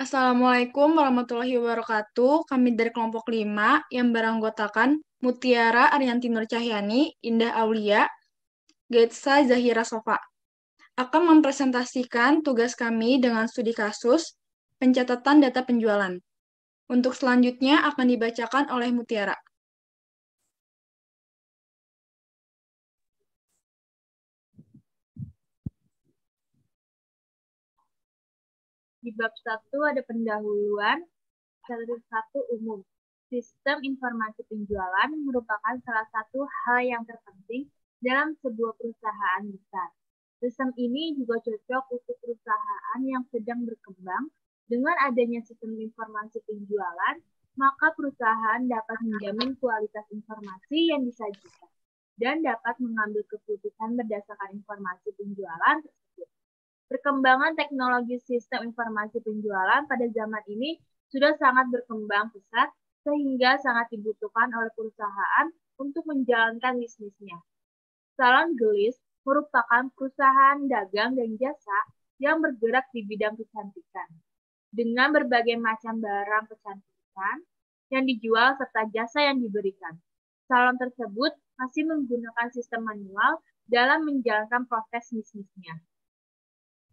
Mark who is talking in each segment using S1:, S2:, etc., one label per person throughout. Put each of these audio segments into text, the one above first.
S1: Assalamualaikum warahmatullahi wabarakatuh. Kami dari kelompok 5 yang beranggotakan Mutiara Ariyanti Nur Cahyani, Indah Aulia, Getsa Zahira Sofa akan mempresentasikan tugas kami dengan studi kasus pencatatan data penjualan. Untuk selanjutnya akan dibacakan oleh Mutiara.
S2: Di bab 1 ada pendahuluan, satu umum. Sistem informasi penjualan merupakan salah satu hal yang terpenting dalam sebuah perusahaan besar. Sistem ini juga cocok untuk perusahaan yang sedang berkembang. Dengan adanya sistem informasi penjualan, maka perusahaan dapat menjamin kualitas informasi yang disajikan dan dapat mengambil keputusan berdasarkan informasi penjualan tersebut. Perkembangan teknologi sistem informasi penjualan pada zaman ini sudah sangat berkembang pesat sehingga sangat dibutuhkan oleh perusahaan untuk menjalankan bisnisnya. Salon Gelis merupakan perusahaan dagang dan jasa yang bergerak di bidang kecantikan. Dengan berbagai macam barang kecantikan yang dijual serta jasa yang diberikan. Salon tersebut masih menggunakan sistem manual dalam menjalankan proses bisnisnya.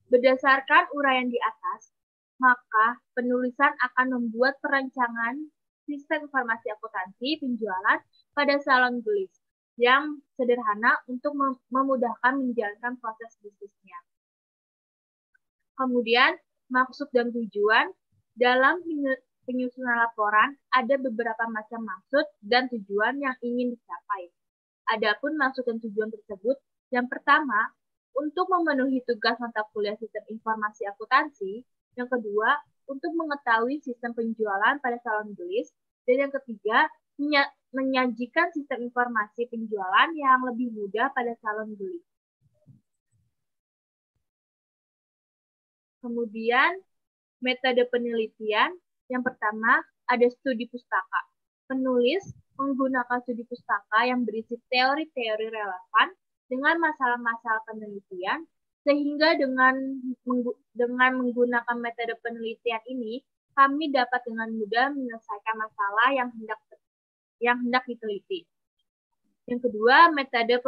S2: Berdasarkan uraian di atas, maka penulisan akan membuat perancangan sistem informasi akuntansi penjualan pada salon gelis yang sederhana untuk memudahkan menjalankan proses bisnisnya. Kemudian, maksud dan tujuan dalam penyusunan laporan ada beberapa macam maksud dan tujuan yang ingin dicapai. Adapun maksud dan tujuan tersebut, yang pertama, untuk memenuhi tugas mata kuliah sistem informasi akuntansi, yang kedua, untuk mengetahui sistem penjualan pada salon gelis, dan yang ketiga, menyajikan sistem informasi penjualan yang lebih mudah pada salon gelis. Kemudian, metode penelitian, yang pertama, ada studi pustaka. Penulis menggunakan studi pustaka yang berisi teori-teori relevan dengan masalah-masalah penelitian, sehingga dengan menggunakan metode penelitian ini, kami dapat dengan mudah menyelesaikan masalah yang hendak diteliti. Yang kedua, metode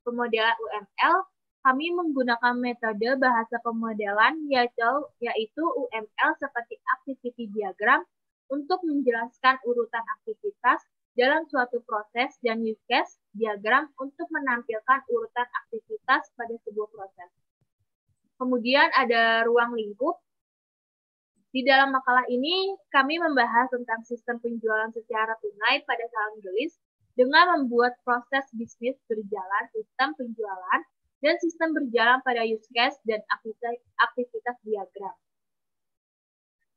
S2: pemodelan UML, kami menggunakan metode bahasa pemodelan yaitu UML seperti activity diagram untuk menjelaskan urutan aktivitas dalam suatu proses dan use case diagram untuk menampilkan urutan aktivitas pada sebuah proses. Kemudian ada ruang lingkup. Di dalam makalah ini, kami membahas tentang sistem penjualan secara tunai pada salon gelis dengan membuat proses bisnis berjalan, sistem penjualan, dan sistem berjalan pada use case dan aktivitas diagram.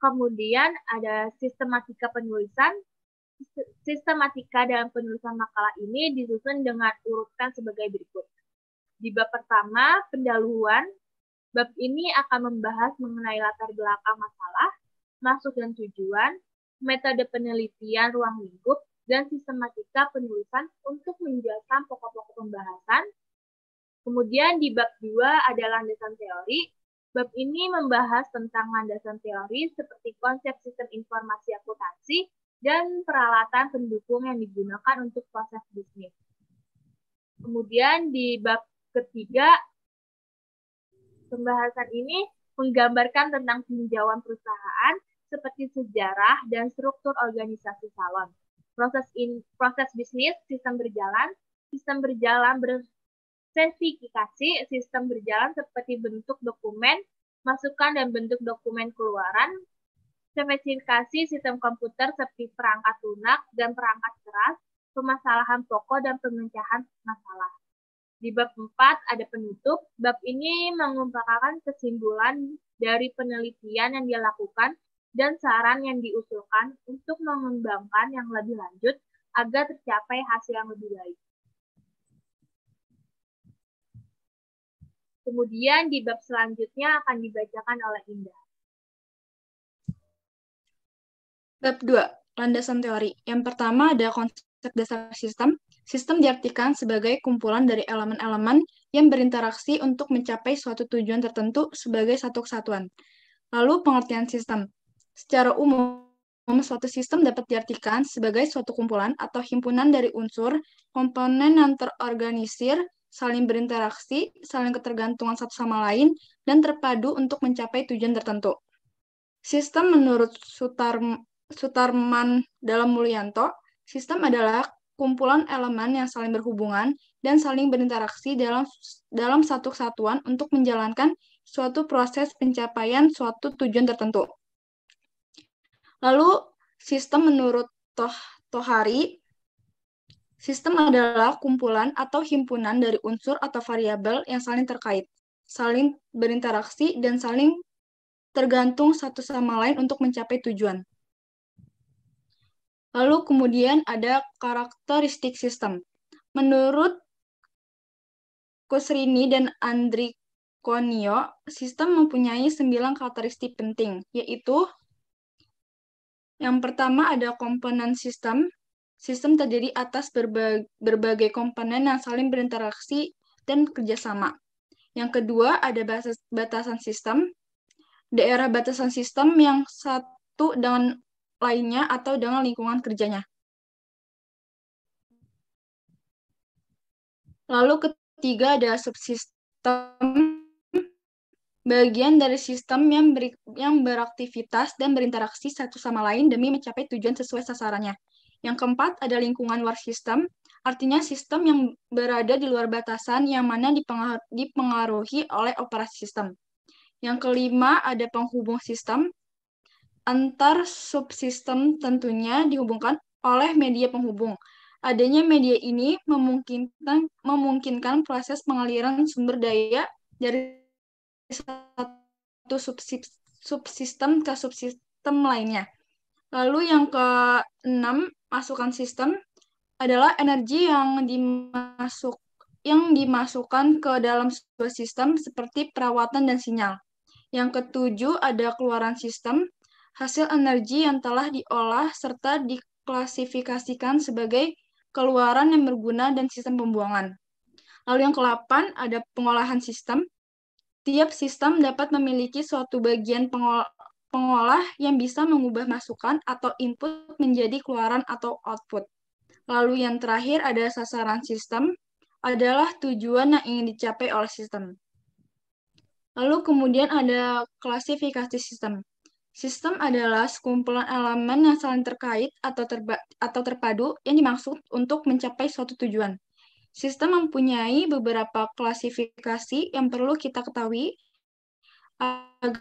S2: Kemudian ada sistematika penulisan. Sistematika dalam penulisan makalah ini disusun dengan urutan sebagai berikut. Di bab pertama, pendahuluan, bab ini akan membahas mengenai latar belakang masalah, maksud dan tujuan, metode penelitian ruang lingkup, dan sistematika penulisan untuk menjelaskan pokok-pokok pembahasan. Kemudian di bab 2 ada landasan teori. Bab ini membahas tentang landasan teori seperti konsep sistem informasi akuntansi dan peralatan pendukung yang digunakan untuk proses bisnis. Kemudian di bab ketiga, pembahasan ini menggambarkan tentang tinjauan perusahaan seperti sejarah dan struktur organisasi salon. Proses bisnis, sistem berjalan berspesifikasi, sistem berjalan seperti bentuk dokumen masukan dan bentuk dokumen keluaran, spesifikasi sistem komputer seperti perangkat lunak dan perangkat keras, permasalahan pokok dan pemecahan masalah. Di bab 4 ada penutup. Bab ini mengumpulkan kesimpulan dari penelitian yang dilakukan dan saran yang diusulkan untuk mengembangkan yang lebih lanjut agar tercapai hasil yang lebih baik. Kemudian di bab selanjutnya akan dibacakan oleh Indah.
S1: Bab 2, landasan teori. Yang pertama ada konsep dasar sistem. Sistem diartikan sebagai kumpulan dari elemen-elemen yang berinteraksi untuk mencapai suatu tujuan tertentu sebagai satu kesatuan. Lalu pengertian sistem. Secara umum, suatu sistem dapat diartikan sebagai suatu kumpulan atau himpunan dari unsur, komponen yang terorganisir, saling berinteraksi, saling ketergantungan satu sama lain, dan terpadu untuk mencapai tujuan tertentu. Sistem menurut Sutarman dalam Mulyanto, sistem adalah kumpulan elemen yang saling berhubungan dan saling berinteraksi dalam satu kesatuan untuk menjalankan suatu proses pencapaian suatu tujuan tertentu. Lalu, sistem menurut Tohari, sistem adalah kumpulan atau himpunan dari unsur atau variabel yang saling terkait, saling berinteraksi, dan saling tergantung satu sama lain untuk mencapai tujuan. Lalu kemudian ada karakteristik sistem. Menurut Kusrini dan Andri Konio, sistem mempunyai 9 karakteristik penting, yaitu yang pertama ada komponen sistem. Sistem terdiri atas berbagai komponen yang saling berinteraksi dan kerjasama. Yang kedua ada batasan sistem. Daerah batasan sistem yang satu dengan lainnya atau dengan lingkungan kerjanya. Lalu ketiga ada subsistem, bagian dari sistem yang beraktivitas dan berinteraksi satu sama lain demi mencapai tujuan sesuai sasarannya. Yang keempat ada lingkungan luar sistem, artinya sistem yang berada di luar batasan yang mana dipengaruhi oleh operasi sistem. Yang kelima ada penghubung sistem, antar subsistem tentunya dihubungkan oleh media penghubung. Adanya media ini memungkinkan proses pengaliran sumber daya dari satu subsistem ke subsistem lainnya. Lalu yang keenam, masukan sistem adalah energi yang dimasukkan ke dalam sebuah sistem seperti perawatan dan sinyal. Yang ketujuh ada keluaran sistem, hasil energi yang telah diolah serta diklasifikasikan sebagai keluaran yang berguna dan sistem pembuangan. Lalu yang ke-8 ada pengolahan sistem. Tiap sistem dapat memiliki suatu bagian pengolah yang bisa mengubah masukan atau input menjadi keluaran atau output. Lalu yang terakhir ada sasaran sistem, adalah tujuan yang ingin dicapai oleh sistem. Lalu kemudian ada klasifikasi sistem. Sistem adalah sekumpulan elemen yang saling terkait atau terpadu yang dimaksud untuk mencapai suatu tujuan. Sistem mempunyai beberapa klasifikasi yang perlu kita ketahui agar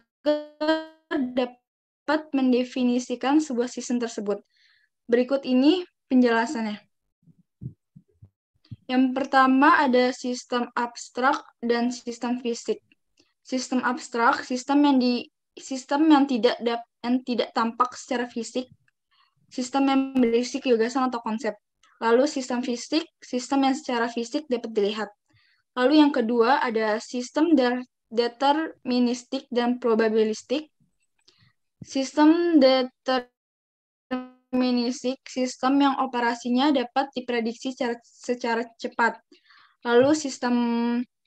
S1: dapat mendefinisikan sebuah sistem tersebut. Berikut ini penjelasannya. Yang pertama ada sistem abstrak dan sistem fisik. Sistem abstrak, sistem yang tidak tampak secara fisik, sistem yang berisi gagasan atau konsep. Lalu sistem fisik, sistem yang secara fisik dapat dilihat. Lalu yang kedua ada sistem deterministik dan probabilistik. Sistem deterministik, sistem yang operasinya dapat diprediksi secara cepat. Lalu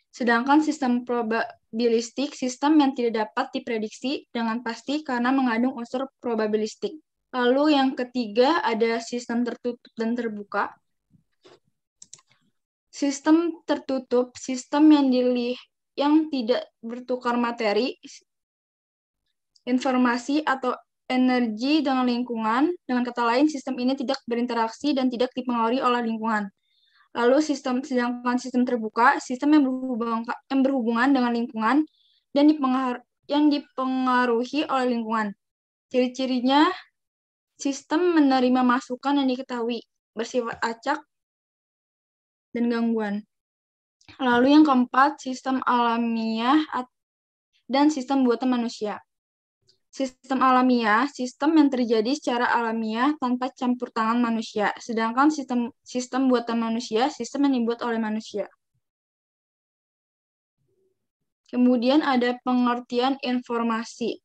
S1: sedangkan sistem probabilistik, sistem yang tidak dapat diprediksi dengan pasti karena mengandung unsur probabilistik. Lalu yang ketiga ada sistem tertutup dan terbuka. Sistem tertutup, sistem yang tidak bertukar materi, informasi, atau energi dengan lingkungan. Dengan kata lain, sistem ini tidak berinteraksi dan tidak dipengaruhi oleh lingkungan. Lalu sedangkan sistem terbuka, sistem yang berhubungan dengan lingkungan dan dipengaruhi oleh lingkungan. Ciri-cirinya, sistem menerima masukan yang diketahui, bersifat acak, dan gangguan. Lalu yang keempat, sistem alamiah dan sistem buatan manusia. Sistem alamiah, sistem yang terjadi secara alamiah tanpa campur tangan manusia. Sedangkan sistem buatan manusia, sistem yang dibuat oleh manusia. Kemudian ada pengertian informasi.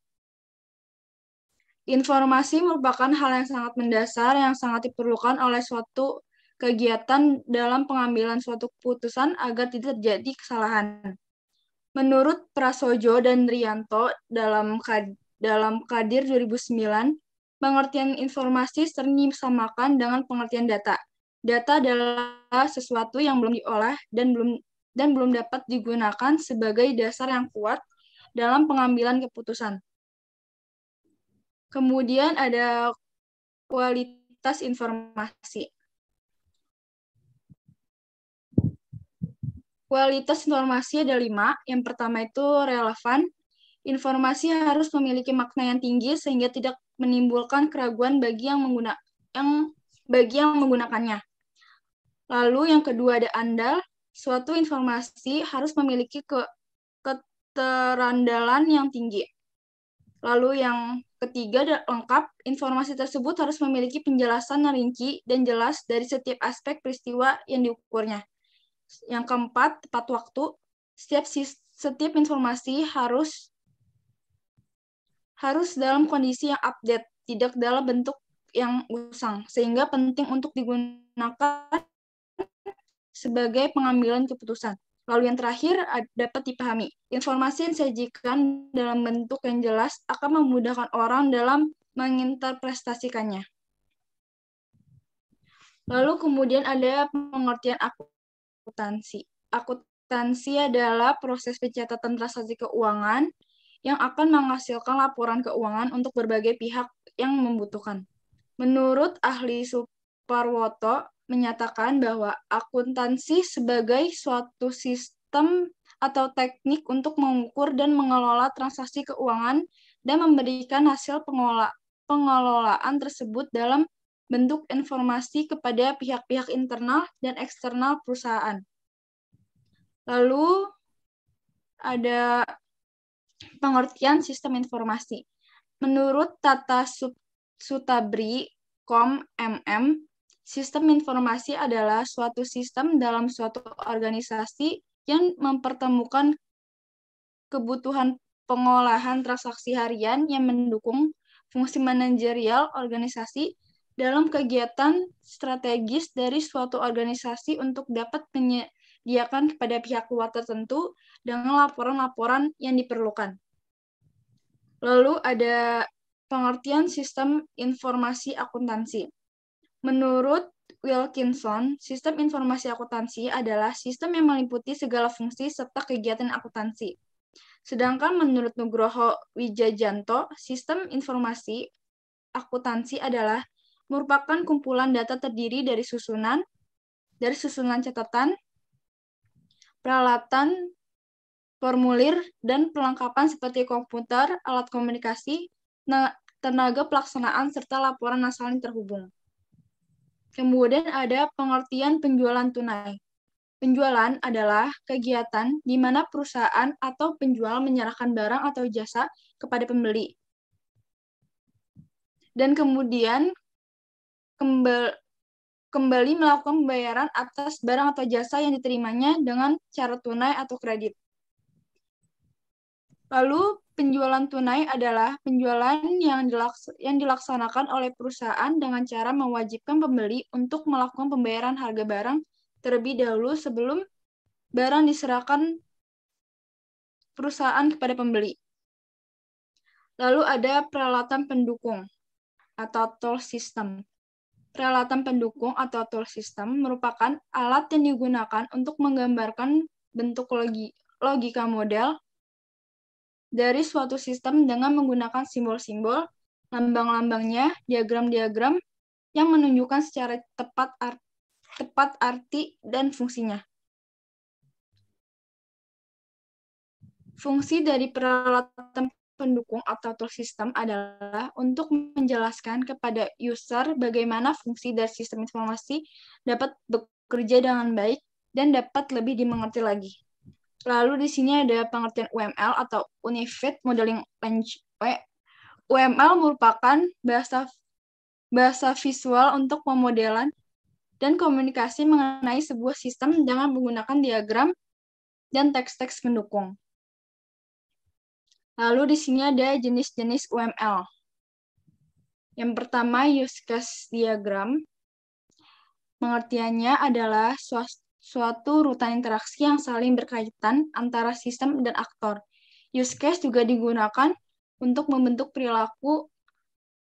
S1: Informasi merupakan hal yang sangat mendasar yang sangat diperlukan oleh suatu kegiatan dalam pengambilan suatu keputusan agar tidak terjadi kesalahan. Menurut Prasojo dan Rianto dalam dalam Kadir 2009, pengertian informasi sering disamakan dengan pengertian data. Data adalah sesuatu yang belum diolah dan belum dapat digunakan sebagai dasar yang kuat dalam pengambilan keputusan. Kemudian ada kualitas informasi. Kualitas informasi ada 5. Yang pertama itu relevan. Informasi harus memiliki makna yang tinggi sehingga tidak menimbulkan keraguan bagi yang menggunakannya. Lalu yang kedua ada andal. Suatu informasi harus memiliki keterandalan yang tinggi. Lalu yang ketiga ada lengkap. Informasi tersebut harus memiliki penjelasan yang rinci dan jelas dari setiap aspek peristiwa yang diukurnya. Yang keempat, tepat waktu. Setiap informasi harus dalam kondisi yang update, tidak dalam bentuk yang usang, sehingga penting untuk digunakan sebagai pengambilan keputusan. Lalu yang terakhir dapat dipahami. Informasi yang disajikan dalam bentuk yang jelas akan memudahkan orang dalam menginterpretasikannya. Lalu kemudian ada pengertian akuntansi. Akuntansi adalah proses pencatatan transaksi keuangan yang akan menghasilkan laporan keuangan untuk berbagai pihak yang membutuhkan. Menurut ahli Suparwoto menyatakan bahwa akuntansi sebagai suatu sistem atau teknik untuk mengukur dan mengelola transaksi keuangan dan memberikan hasil pengelolaan tersebut dalam bentuk informasi kepada pihak-pihak internal dan eksternal perusahaan. Lalu ada pengertian sistem informasi. Menurut Tata Sutabri, Com. MM, sistem informasi adalah suatu sistem dalam suatu organisasi yang mempertemukan kebutuhan pengolahan transaksi harian yang mendukung fungsi manajerial organisasi dalam kegiatan strategis dari suatu organisasi untuk dapat menyediakan kepada pihak luar tertentu dengan laporan-laporan yang diperlukan. Lalu ada pengertian sistem informasi akuntansi. Menurut Wilkinson, sistem informasi akuntansi adalah sistem yang meliputi segala fungsi serta kegiatan akuntansi. Sedangkan menurut Nugroho Wijajanto, sistem informasi akuntansi adalah merupakan kumpulan data terdiri dari susunan catatan, peralatan, formulir, dan perlengkapan seperti komputer, alat komunikasi, tenaga pelaksanaan, serta laporan saling terhubung. Kemudian ada pengertian penjualan tunai. Penjualan adalah kegiatan di mana perusahaan atau penjual menyerahkan barang atau jasa kepada pembeli. Dan kemudian kembali melakukan pembayaran atas barang atau jasa yang diterimanya dengan cara tunai atau kredit. Lalu penjualan tunai adalah penjualan yang dilaksanakan oleh perusahaan dengan cara mewajibkan pembeli untuk melakukan pembayaran harga barang terlebih dahulu sebelum barang diserahkan perusahaan kepada pembeli. Lalu ada peralatan pendukung atau tool system. Peralatan pendukung atau tool system merupakan alat yang digunakan untuk menggambarkan bentuk logika model dari suatu sistem dengan menggunakan simbol-simbol, lambang-lambangnya, diagram-diagram yang menunjukkan secara tepat arti dan fungsinya. Fungsi dari peralatan pendukung atau tool system adalah untuk menjelaskan kepada user bagaimana fungsi dari sistem informasi dapat bekerja dengan baik dan dapat lebih dimengerti lagi. Lalu di sini ada pengertian UML atau Unified Modeling Language. UML merupakan bahasa visual untuk pemodelan dan komunikasi mengenai sebuah sistem dengan menggunakan diagram dan teks-teks pendukung. Lalu di sini ada jenis-jenis UML. Yang pertama, use case diagram. Pengertiannya adalah suatu rutan interaksi yang saling berkaitan antara sistem dan aktor. Use case juga digunakan untuk membentuk perilaku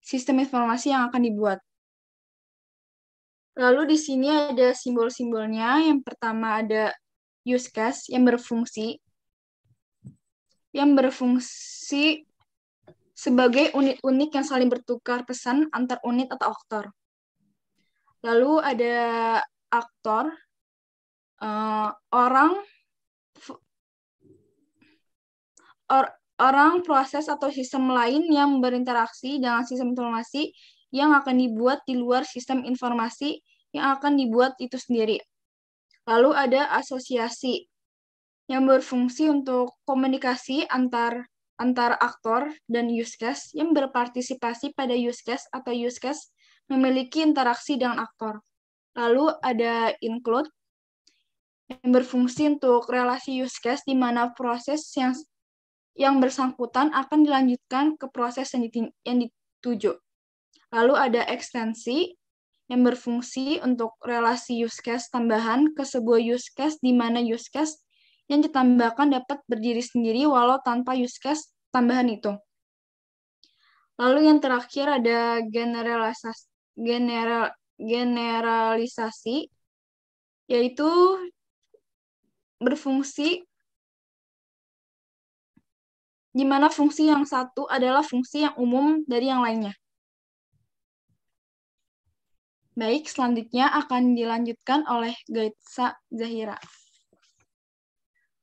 S1: sistem informasi yang akan dibuat. Lalu di sini ada simbol-simbolnya. Yang pertama ada use case yang berfungsi sebagai unit-unit yang saling bertukar pesan antar unit atau aktor. Lalu ada aktor, orang, proses, atau sistem lain yang berinteraksi dengan sistem informasi yang akan dibuat di luar sistem informasi yang akan dibuat itu sendiri. Lalu ada asosiasi yang berfungsi untuk komunikasi antar aktor dan use case yang berpartisipasi pada use case atau use case memiliki interaksi dengan aktor. Lalu ada include yang berfungsi untuk relasi use case di mana proses yang bersangkutan akan dilanjutkan ke proses yang dituju. Lalu ada ekstensi yang berfungsi untuk relasi use case tambahan ke sebuah use case di mana use case yang ditambahkan dapat berdiri sendiri walau tanpa use case tambahan itu. Lalu yang terakhir ada generalisasi, yaitu berfungsi di mana fungsi yang satu adalah fungsi yang umum dari yang lainnya. Baik, selanjutnya akan dilanjutkan oleh Gaitsa Zahira.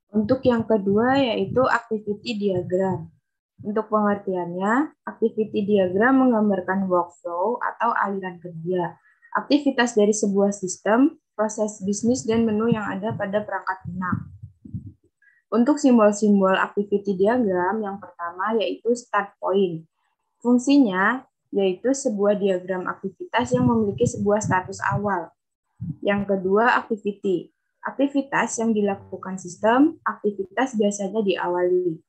S3: Untuk yang kedua yaitu activity diagram. Untuk pengertiannya, activity diagram menggambarkan workflow atau aliran kerja, aktivitas dari sebuah sistem, proses bisnis, dan menu yang ada pada perangkat lunak. Untuk simbol-simbol activity diagram, yang pertama yaitu start point. Fungsinya yaitu sebuah diagram aktivitas yang memiliki sebuah status awal. Yang kedua, activity. Aktivitas yang dilakukan sistem, aktivitas biasanya diawali.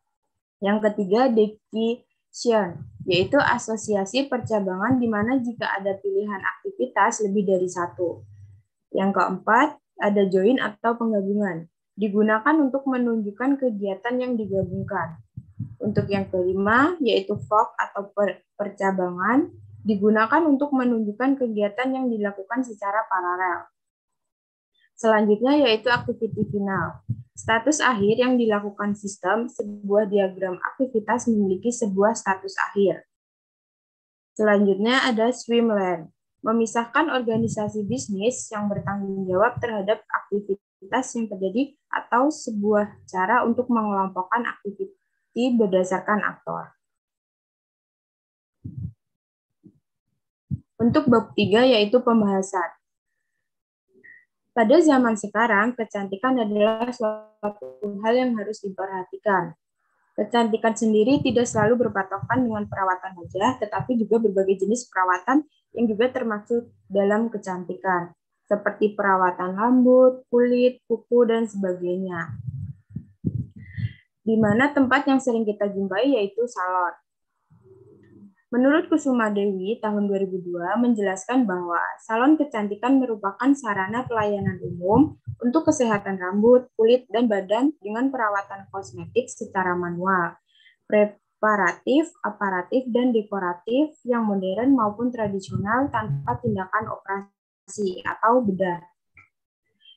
S3: Yang ketiga, division, yaitu asosiasi percabangan di mana jika ada pilihan aktivitas lebih dari satu. Yang keempat, ada join atau penggabungan. Digunakan untuk menunjukkan kegiatan yang digabungkan. Untuk yang kelima, yaitu fork atau percabangan, digunakan untuk menunjukkan kegiatan yang dilakukan secara paralel. Selanjutnya yaitu activity final. Status akhir yang dilakukan sistem, sebuah diagram aktivitas memiliki sebuah status akhir. Selanjutnya ada swimlane, memisahkan organisasi bisnis yang bertanggung jawab terhadap aktivitas yang terjadi atau sebuah cara untuk mengelompokkan aktivitas berdasarkan aktor. Untuk bab 3 yaitu pembahasan. Pada zaman sekarang, kecantikan adalah suatu hal yang harus diperhatikan. Kecantikan sendiri tidak selalu berpatokan dengan perawatan wajah, tetapi juga berbagai jenis perawatan yang juga termasuk dalam kecantikan, seperti perawatan rambut, kulit, kuku, dan sebagainya. Di mana tempat yang sering kita jumpai yaitu salon. Menurut Kusuma Dewi, tahun 2002 menjelaskan bahwa salon kecantikan merupakan sarana pelayanan umum untuk kesehatan rambut, kulit, dan badan dengan perawatan kosmetik secara manual, preparatif, aparatif, dan dekoratif yang modern maupun tradisional tanpa tindakan operasi atau bedah.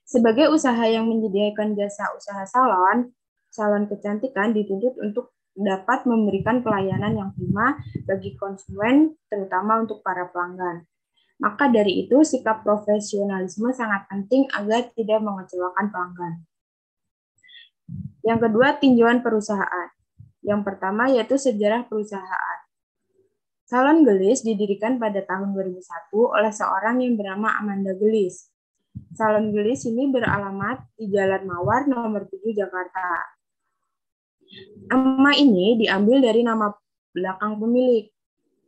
S3: Sebagai usaha yang menyediakan jasa usaha salon, salon kecantikan dituntut untuk dapat memberikan pelayanan yang prima bagi konsumen, terutama untuk para pelanggan. Maka dari itu, sikap profesionalisme sangat penting agar tidak mengecewakan pelanggan. Yang kedua, tinjauan perusahaan. Yang pertama yaitu sejarah perusahaan. Salon Gelis didirikan pada tahun 2001 oleh seorang yang bernama Amanda Gelis. Salon Gelis ini beralamat di Jalan Mawar nomor 7 Jakarta. Nama ini diambil dari nama belakang pemilik.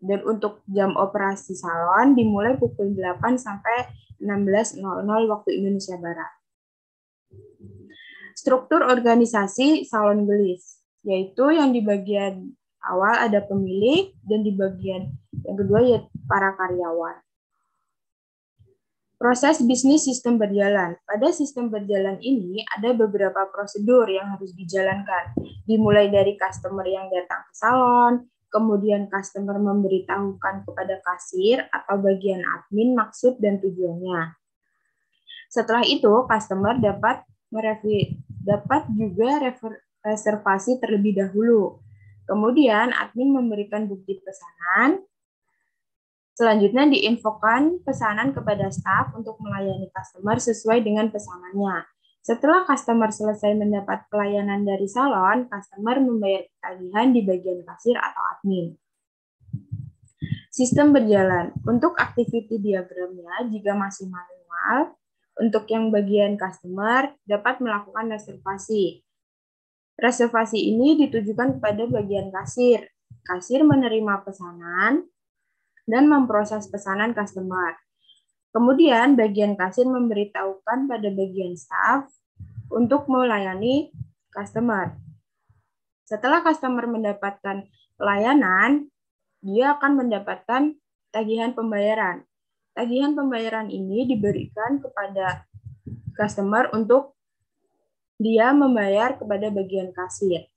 S3: Dan untuk jam operasi salon dimulai pukul 8 sampai 16.00 waktu Indonesia Barat. Struktur organisasi Salon Gelis, yaitu yang di bagian awal ada pemilik dan di bagian yang kedua yaitu para karyawan. Proses bisnis sistem berjalan. Pada sistem berjalan ini ada beberapa prosedur yang harus dijalankan. Dimulai dari customer yang datang ke salon, Kemudian customer memberitahukan kepada kasir atau bagian admin maksud dan tujuannya. Setelah itu, customer dapat juga reservasi terlebih dahulu. Kemudian admin memberikan bukti pesanan. Selanjutnya diinfokan pesanan kepada staf untuk melayani customer sesuai dengan pesanannya. Setelah customer selesai mendapat pelayanan dari salon, customer membayar tagihan di bagian kasir atau admin. Sistem berjalan. Untuk activity diagramnya, jika masih manual, untuk yang bagian customer dapat melakukan reservasi. Reservasi ini ditujukan kepada bagian kasir. Kasir menerima pesanan dan memproses pesanan customer. Kemudian bagian kasir memberitahukan pada bagian staff untuk melayani customer. Setelah customer mendapatkan pelayanan, dia akan mendapatkan tagihan pembayaran. Tagihan pembayaran ini diberikan kepada customer untuk dia membayar kepada bagian kasir.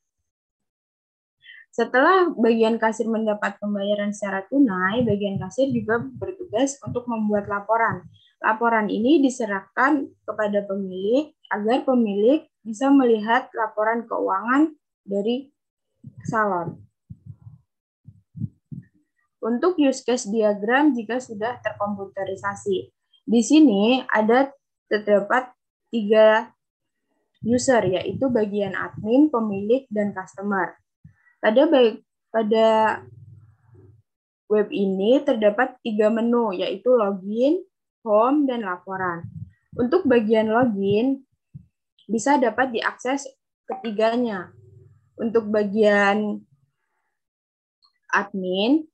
S3: Setelah bagian kasir mendapat pembayaran secara tunai, bagian kasir juga bertugas untuk membuat laporan. Laporan ini diserahkan kepada pemilik agar pemilik bisa melihat laporan keuangan dari salon. Untuk use case diagram jika sudah terkomputerisasi. Di sini terdapat 3 user, yaitu bagian admin, pemilik, dan customer. Pada web ini terdapat 3 menu, yaitu login, home, dan laporan. Untuk bagian login, bisa dapat diakses ketiganya. Untuk bagian admin,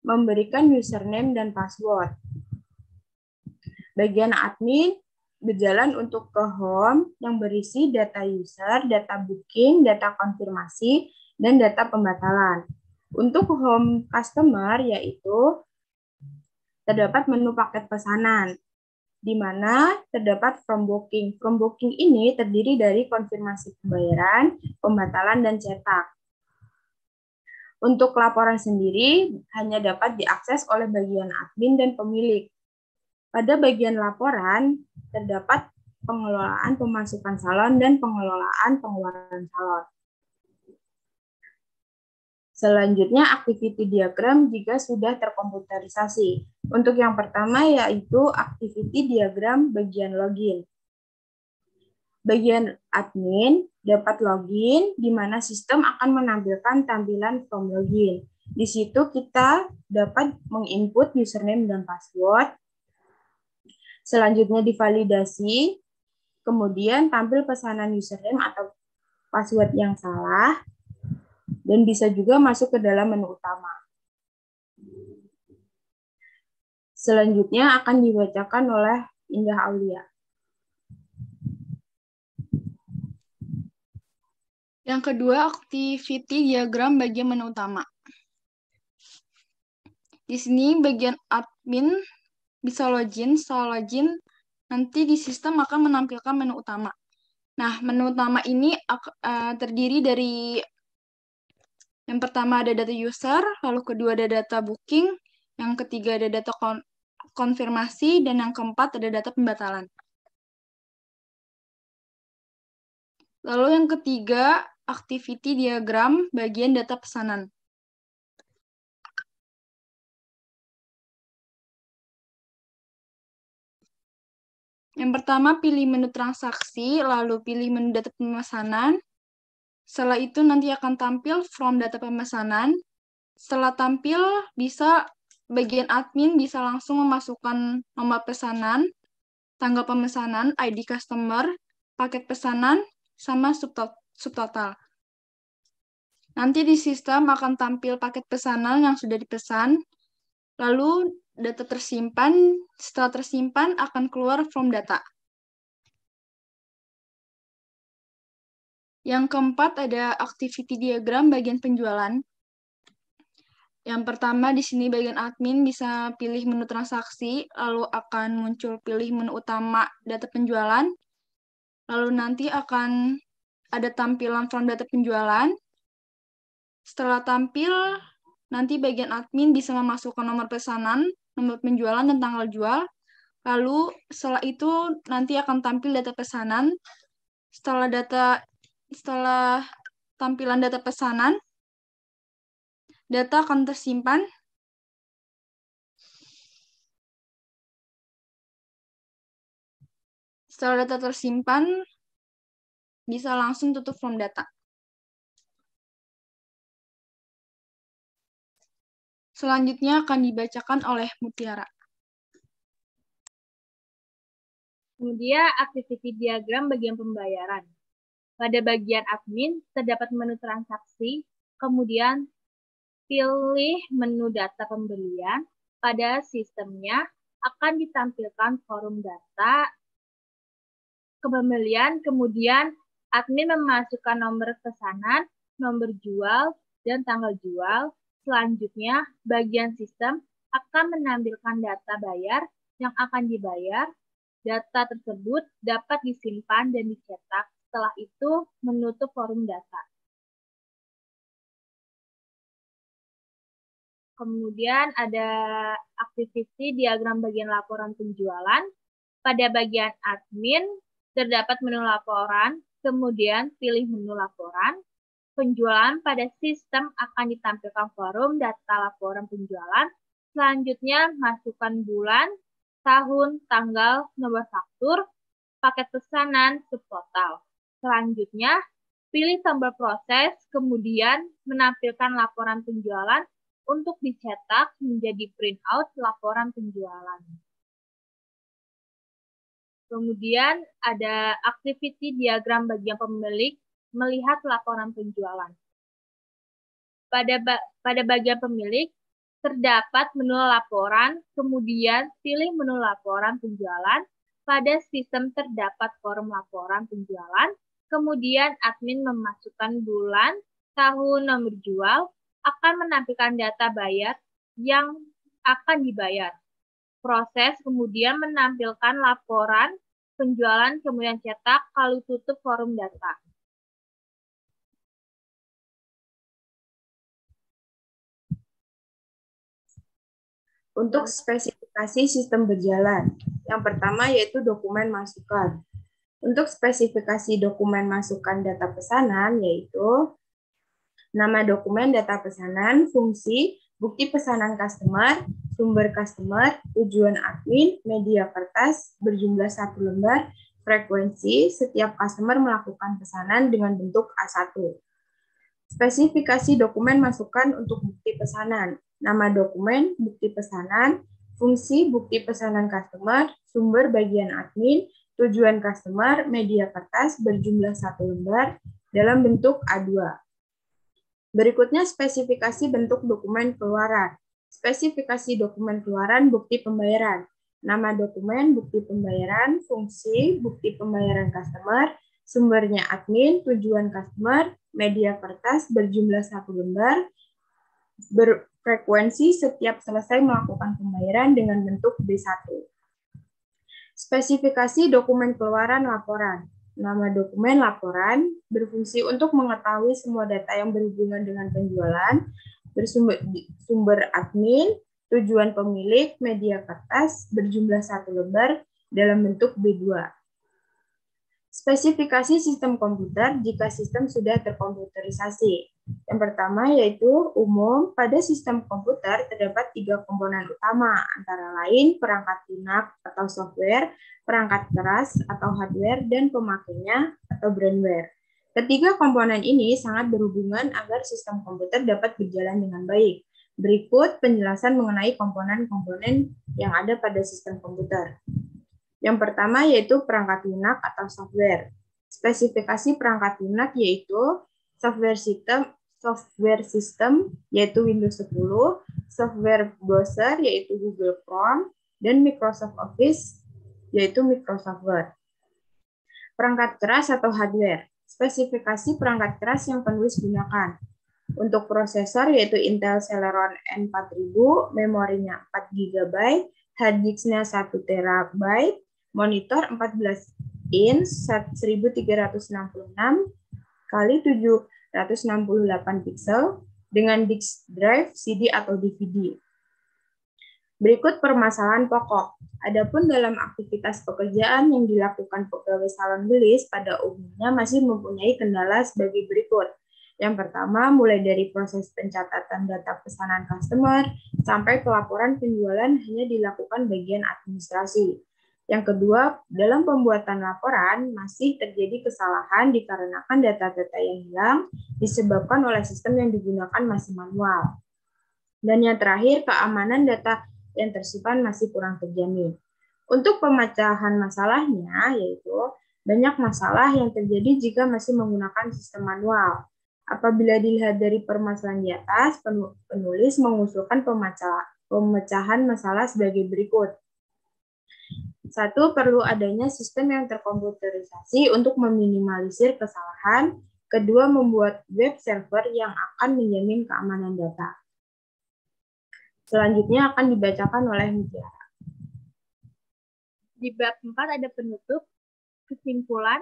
S3: memberikan username dan password. Bagian admin berjalan untuk ke home yang berisi data user, data booking, data konfirmasi, dan data pembatalan. Untuk home customer yaitu terdapat menu paket pesanan, di mana terdapat from booking. From booking ini terdiri dari konfirmasi pembayaran, pembatalan, dan cetak. Untuk laporan sendiri hanya dapat diakses oleh bagian admin dan pemilik. Pada bagian laporan terdapat pengelolaan pemasukan salon dan pengelolaan pengeluaran salon. Selanjutnya activity diagram jika sudah terkomputerisasi. Untuk yang pertama yaitu activity diagram bagian login. Bagian admin dapat login, di mana sistem akan menampilkan tampilan form login. Di situ kita dapat menginput username dan password. Selanjutnya divalidasi, kemudian tampil pesanan username atau password yang salah, dan bisa juga masuk ke dalam menu utama. Selanjutnya akan dibacakan oleh Indah Aulia.
S1: Yang kedua, activity diagram bagian menu utama. Di sini bagian admin bisa login, setelah login nanti di sistem akan menampilkan menu utama. Nah, menu utama ini terdiri dari yang pertama ada data user, lalu kedua ada data booking, yang ketiga ada data konfirmasi, dan yang keempat ada data pembatalan. Lalu yang ketiga, activity diagram bagian data pesanan. Yang pertama, pilih menu transaksi, lalu pilih menu data pemesanan. Setelah itu nanti akan tampil from data pemesanan. Setelah tampil, bagian admin bisa langsung memasukkan nomor pesanan, tanggal pemesanan, ID customer, paket pesanan, sama subtotal. Nanti di sistem akan tampil paket pesanan yang sudah dipesan, lalu data tersimpan, setelah tersimpan akan keluar from data. Yang keempat ada activity diagram bagian penjualan. Yang pertama di sini bagian admin bisa pilih menu transaksi, lalu akan muncul pilih menu utama data penjualan, lalu nanti akan ada tampilan from data penjualan. Setelah tampil, nanti bagian admin bisa memasukkan nomor pesanan, nomor penjualan, dan tanggal jual. Lalu setelah itu nanti akan tampil data pesanan. Setelah tampilan data pesanan, data akan tersimpan. Setelah data tersimpan, bisa langsung tutup form data. Selanjutnya akan dibacakan oleh Mutiara.
S2: Kemudian activity diagram bagian pembayaran. Pada bagian admin terdapat menu transaksi, kemudian pilih menu data pembelian. Pada sistemnya akan ditampilkan forum data pembelian, kemudian admin memasukkan nomor pesanan, nomor jual, dan tanggal jual. Selanjutnya, bagian sistem akan menampilkan data bayar yang akan dibayar. Data tersebut dapat disimpan dan dicetak. Setelah itu, menutup forum data. Kemudian ada activity diagram bagian laporan penjualan. Pada bagian admin, terdapat menu laporan, kemudian pilih menu laporan. Penjualan pada sistem akan ditampilkan forum data laporan penjualan. Selanjutnya, masukkan bulan, tahun, tanggal, nomor faktur, paket pesanan, subtotal. Selanjutnya, pilih tombol proses, kemudian menampilkan laporan penjualan untuk dicetak menjadi printout laporan penjualan. Kemudian ada activity diagram bagian pemilik melihat laporan penjualan. Pada bagian pemilik, terdapat menu laporan, kemudian pilih menu laporan penjualan. Pada sistem terdapat forum laporan penjualan, kemudian admin memasukkan bulan, tahun, nomor jual, akan menampilkan data bayar yang akan dibayar. Proses kemudian menampilkan laporan penjualan, kemudian cetak, lalu tutup forum data.
S3: Untuk spesifikasi sistem berjalan, yang pertama yaitu dokumen masukan. Untuk spesifikasi dokumen masukan data pesanan yaitu nama dokumen data pesanan, fungsi, bukti pesanan customer, sumber customer, tujuan admin, media kertas, berjumlah 1 lembar, frekuensi, setiap customer melakukan pesanan dengan bentuk A1. Spesifikasi dokumen masukan untuk bukti pesanan, nama dokumen, bukti pesanan, fungsi, bukti pesanan customer, sumber bagian admin, tujuan customer, media kertas, berjumlah 1 lembar, dalam bentuk A2. Berikutnya spesifikasi bentuk dokumen keluaran. Spesifikasi dokumen keluaran bukti pembayaran. Nama dokumen bukti pembayaran, fungsi bukti pembayaran customer, sumbernya admin, tujuan customer, media kertas berjumlah 1 lembar, berfrekuensi setiap selesai melakukan pembayaran dengan bentuk B1. Spesifikasi dokumen keluaran laporan. Nama dokumen laporan berfungsi untuk mengetahui semua data yang berhubungan dengan penjualan, bersumber admin, tujuan pemilik, media kertas, berjumlah 1 lembar dalam bentuk B2. Spesifikasi sistem komputer jika sistem sudah terkomputerisasi. Yang pertama yaitu umum, pada sistem komputer terdapat 3 komponen utama, antara lain perangkat lunak atau software, perangkat keras atau hardware, dan pemakainya atau brandware. Ketiga komponen ini sangat berhubungan agar sistem komputer dapat berjalan dengan baik. Berikut penjelasan mengenai komponen-komponen yang ada pada sistem komputer. Yang pertama yaitu perangkat lunak atau software. Spesifikasi perangkat lunak yaitu software system yaitu Windows 10, software browser yaitu Google Chrome, dan Microsoft Office yaitu Microsoft Word. Perangkat keras atau hardware. Spesifikasi perangkat keras yang penulis gunakan. Untuk prosesor yaitu Intel Celeron N4000, memorinya 4 GB, hard disk-nya 1 TB, monitor 14 inch 1366 x 768 pixel, dengan disk drive, CD, atau DVD. Berikut permasalahan pokok. Adapun dalam aktivitas pekerjaan yang dilakukan pegawai salon gelis pada umumnya masih mempunyai kendala sebagai berikut. Yang pertama, mulai dari proses pencatatan data pesanan customer sampai pelaporan penjualan hanya dilakukan bagian administrasi. Yang kedua, dalam pembuatan laporan masih terjadi kesalahan dikarenakan data-data yang hilang disebabkan oleh sistem yang digunakan masih manual. Dan yang terakhir, keamanan data yang tersimpan masih kurang terjamin. Untuk pemecahan masalahnya, yaitu banyak masalah yang terjadi jika masih menggunakan sistem manual. Apabila dilihat dari permasalahan di atas, penulis mengusulkan pemecahan masalah sebagai berikut. 1. Perlu adanya sistem yang terkomputerisasi untuk meminimalisir kesalahan. Kedua, membuat web server yang akan menjamin keamanan data. Selanjutnya akan dibacakan oleh Mutiara.
S2: Di bab 4 ada penutup, kesimpulan,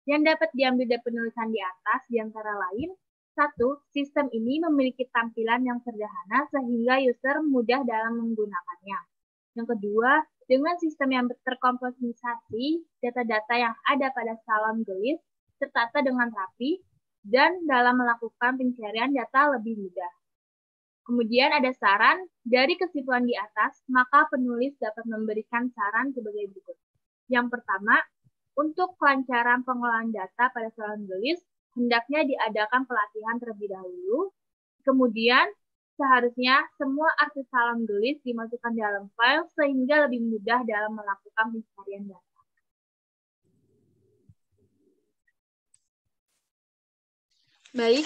S2: yang dapat diambil dari penulisan di atas, di antara lain, 1. Sistem ini memiliki tampilan yang sederhana sehingga user mudah dalam menggunakannya. Yang kedua, dengan sistem yang terkomposisi, data-data yang ada pada salon gelis tertata dengan rapi, dan dalam melakukan pencarian data lebih mudah. Kemudian ada saran, dari kesimpulan di atas, maka penulis dapat memberikan saran sebagai berikut. Yang pertama, untuk kelancaran pengolahan data pada salon gelis, hendaknya diadakan pelatihan terlebih dahulu. Kemudian, seharusnya semua akses salon gelis dimasukkan dalam file sehingga lebih mudah dalam melakukan pencarian data.
S1: Baik,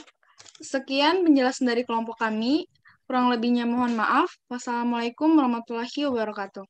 S1: sekian penjelasan dari kelompok kami. Kurang lebihnya mohon maaf. Wassalamualaikum warahmatullahi wabarakatuh.